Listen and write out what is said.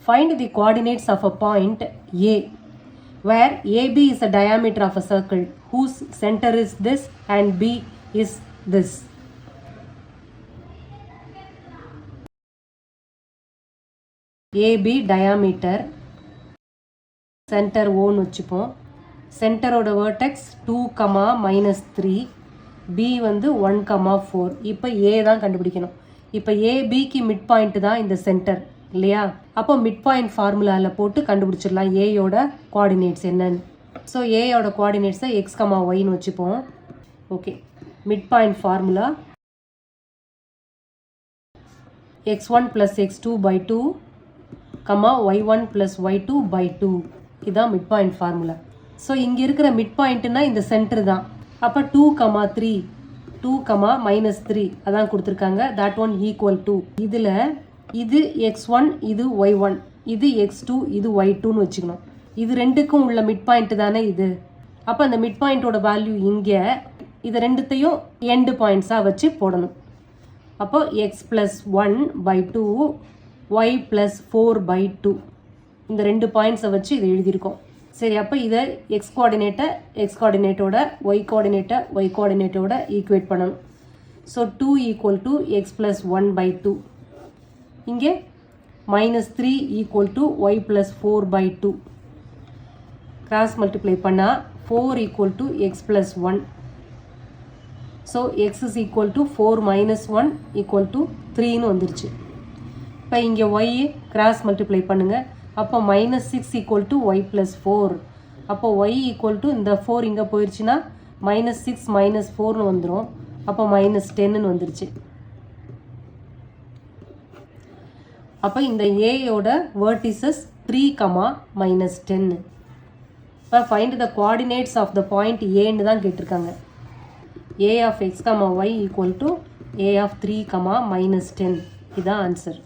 Find the coordinates of a point A where AB is the diameter of a circle whose center is this and B is this. AB diameter, center O னு வச்சுப்போம். சென்டரோட vertex 2, -3, B வந்து 1, 4. இப்போ A தான் கண்டுபிடிக்கணும். இப்போ ABக்கு mid point தான் இந்த centre இல்லையா? அப்போ மிட் பாயிண்ட் ஃபார்முலாவில் போட்டு கண்டுபிடிச்சிடலாம் ஏயோட கோஆர்டினேட்ஸ் என்னன்னு. ஸோ ஏயோட கோஆர்டினேட்ஸை எக்ஸ் கமா ஒய்னு வச்சுப்போம். Okay, mid point formula x1 + x2/2 y1 + y2/2 இதுதான் மிட் பாயிண்ட் ஃபார்முலா. ஸோ இங்கே இருக்கிற மிட் பாயிண்ட்னா இந்த சென்டர் தான். அப்போ 2, 3, 2, -3 அதான் கொடுத்துருக்காங்க. தட் ஒன் ஈக்குவல் டு இதில் இது x1 இது y1 இது x2 இது y2ன்னு வச்சுக்கணும். இது ரெண்டுக்கும் உள்ள மிட் பாயிண்ட் தானே இது. அப்போ அந்த மிட் பாயிண்டோட வேல்யூ இங்கே, இது ரெண்டுத்தையும் எண்டு பாயிண்ட்ஸாக வச்சு போடணும். அப்போ x + 1/2 y + 4/2 இந்த ரெண்டு பாயிண்ட்ஸை வச்சு இதை எழுதியிருக்கோம். சரி, அப்போ இதை எக்ஸ் கோஆர்டினேட்டோட ஒய் கோஆர்டினேட்டோட ஈக்குவேட் பண்ணணும். So 2 = x + 1/2. இங்கே -3 = y + 4/2. கிராஸ் மல்டிப்ளை பண்ணால் 4 = x + 1. ஸோ x = 4 - 1 = 3ன்னு வந்துருச்சு. இப்போ இங்கே y கிராஸ் மல்டிப்ளை பண்ணுங்கள். அப்போ -6 = y + 4. அப்போ y = இந்த 4 இங்கே போயிடுச்சுன்னா -6 - 4ன்னு வந்துடும். அப்போ -10ன்னு வந்துருச்சு. அப்போ இந்த ஏயோட வேர்டிசஸ் 3, -10. இப்போ find the coordinates of the point ஏன்னு தான் கேட்டிருக்காங்க. a of x, y = a of 3, -10 இதுதான் ஆன்சர்.